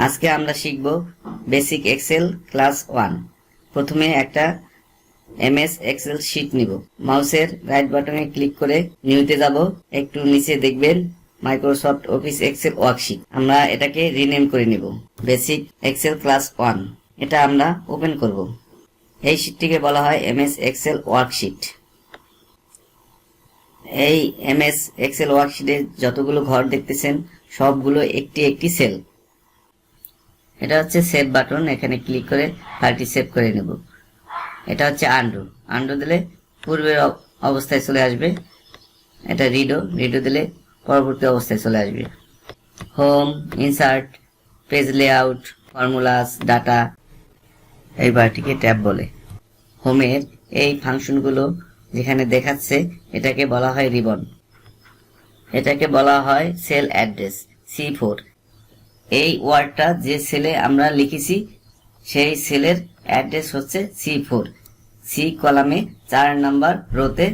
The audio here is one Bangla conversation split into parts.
আজকে আমরা শিখব বেসিক এক্সেল ক্লাস 1। প্রথমে একটা এমএস এক্সেল শীট নিব। মাউসের রাইট বাটনে ক্লিক করে নিউতে যাব। একটু নিচে দেখবেন মাইক্রোসফট অফিস এক্সেল ওয়ার্কশিট। আমরা এটাকে রিনেম করে নিব বেসিক এক্সেল ক্লাস 1। এটা আমরা ওপেন করব। এই শীটটিকে বলা হয় এমএস এক্সেল ওয়ার্কশিট। এই এমএস এক্সেল ওয়ার্কশিটে যতগুলো ঘর দেখতেছেন সবগুলো একটি একটি সেল। এটা হচ্ছে সেভ বাটন, এখানে ক্লিক করে ফাইলটি সেভ করে নেব। এটা হচ্ছে আন্ডু দিলে পূর্বের অবস্থায় চলে আসবে। এটা রিডো দিলে পরবর্তী অবস্থায় চলে আসবে। Home, insert, page layout, formulas, data, এই বারটিকে ট্যাব বলে। হোমের এই ফাংশনগুলো যেখানে দেখাচ্ছে এটাকে বলা হয় রিবন। এটাকে বলা হয় সেল অ্যাড্রেস C4। এই ওয়ার্ডটা যে সেলে আমরা লিখেছি সেই সেলের অ্যাড্রেস হচ্ছে C4। সি কলামে 4 নাম্বার রোতে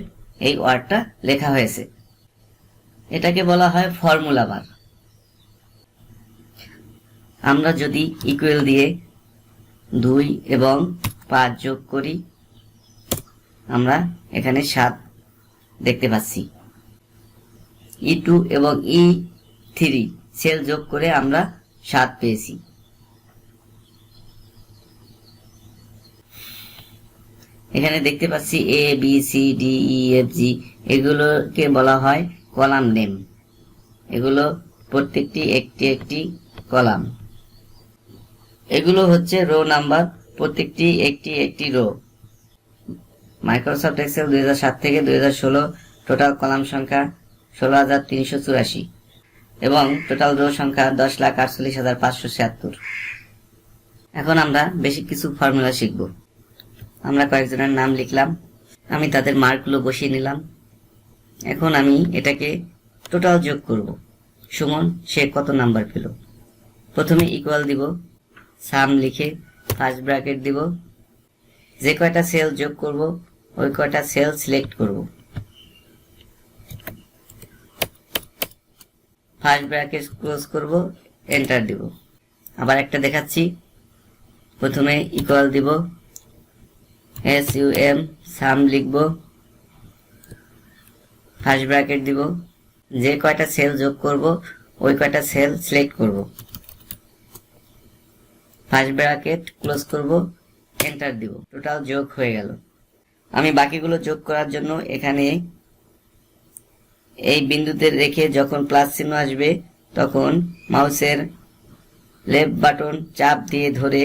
এই ওয়ার্ডটা লেখা হয়েছে। এটাকে বলা হয় ফর্মুলা বার। আমরা যদি ইকুয়াল দিয়ে 2 এবং 5 যোগ করি, আমরা এখানে 7 দেখতে পাচ্ছি। E2 এবং E3 সেল যোগ করে আমরা 7 পেয়েছি। এখানে দেখতে পাচ্ছি A B C D E F G, এগুলোকে বলা হয় কলাম নেম। এগুলো প্রত্যেকটি একটি একটি কলাম। এগুলো হচ্ছে রো নাম্বার, প্রত্যেকটি একটি একটি রো। মাইক্রোসফট এক্সেল 2007 থেকে 2016 টোটাল কলাম সংখ্যা 16,384 এবং টোটাল রো সংখ্যা 10,48,576। এখন আমরা বেশি কিছু ফর্মুলা শিখব। আমরা কয়েকজনের নাম লিখলাম, আমি তাদের মার্কগুলো বসিয়ে নিলাম। এখন আমি এটাকে টোটাল যোগ করব। সুমন সে কত নাম্বার পেল। প্রথমে ইকুয়াল দিব, সাম লিখে ফার্স্ট ব্র্যাকেট দিব। যে কয়টা সেল যোগ করব ওই কয়টা সেল সিলেক্ট করব। ফার্স্ট ব্র্যাকেট ক্লোজ করব, এন্টার দিব। আবার একটা দেখাচ্ছি। প্রথমে ইকুয়াল দিব, SUM সাম লিখব, ফার্স্ট ব্র্যাকেট দিব। যে কয়টা সেল যোগ করব ওই কয়টা সেল সিলেক্ট করব। ফার্স্ট ব্র্যাকেট ক্লোজ করব, এন্টার দিব। টোটাল যোগ হয়ে গেল। আমি বাকিগুলো যোগ করার জন্য এখানে এই বিন্দুতে রেখে যখন প্লাস চিহ্ন আসবে তখন মাউসের লেফট বাটন চাপ দিয়ে ধরে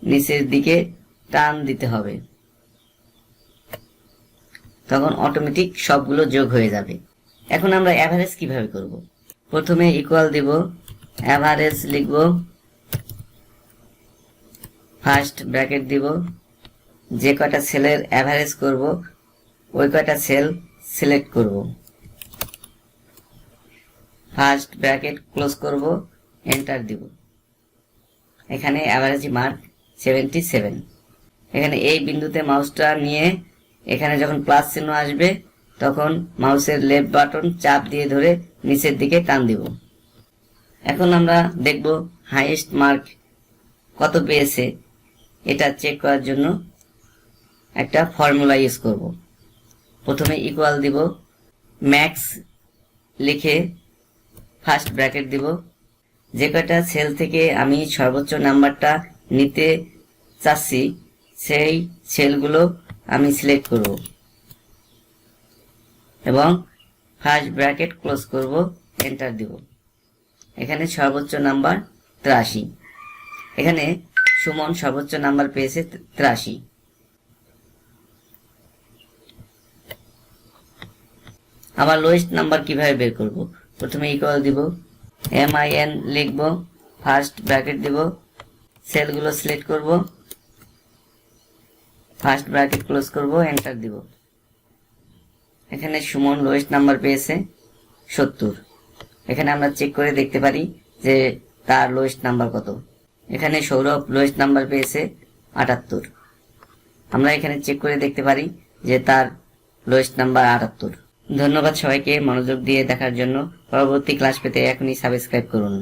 নিচের দিকে টান দিতে হবে, তখন অটোমেটিক সবগুলো যোগ হয়ে যাবে। এখন আমরা এভারেজ কিভাবে করব। প্রথমে ইকুয়াল দিব, এভারেজ লিখব, ফার্স্ট ব্র্যাকেট দিব। যে কয়টা সেলের এভারেজ করব ওই কয়টা সেল সিলেক্ট করব। ফার্স্ট ব্র্যাকেট ক্লোজ করব, এন্টার দিব। এখানে এভারেজ মার্ক 77। এখানে এই বিন্দুতে মাউসটা নিয়ে এখানে যখন প্লাস চিহ্ন আসবে তখন মাউসের লেফট বাটন চাপ দিয়ে ধরে নিচের দিকে টান দিব। এখন আমরা দেখব হাইয়েস্ট মার্ক কত পেয়েছে। এটা চেক করার জন্য একটা ফর্মুলা ইউজ করব। প্রথমে ইকুয়াল দিব, ম্যাক্স লিখে ফার্স্ট ব্র্যাকেট দিব। যে কয়টা সেল থেকে আমি সর্বোচ্চ নাম্বারটা নিতে চাচ্ছি সেই সেলগুলো আমি সিলেক্ট করব এবং ফার্স্ট ব্র্যাকেট ক্লোজ করব, এন্টার দিব। এখানে সর্বোচ্চ নাম্বার 83। এখানে সুমন সর্বোচ্চ নাম্বার পেয়েছে 83। আবার লোয়েস্ট নাম্বার কিভাবে বের করব। প্রথমে ইকুয়াল দিব, MIN লিখব, ফার্স্ট ব্র্যাকেট দিব, সেলগুলো সিলেক্ট করব, ফার্স্ট ব্র্যাকেট ক্লোজ করব, এন্টার দিব। এখানে সুমন লোয়েস্ট নাম্বার পেয়েছে 70। এখানে আমরা চেক করে দেখতে পারি যে তার লোয়েস্ট নাম্বার কত। এখানে সৌরভ লোয়েস্ট নাম্বার পেয়েছে 78। আমরা এখানে চেক করে দেখতে পারি যে তার লোয়েস্ট নাম্বার 78। ধন্যবাদ সবাইকে মনোযোগ দিয়ে দেখার জন্য। পরবর্তী ক্লাস পেতে এখনই সাবস্ক্রাইব করুন।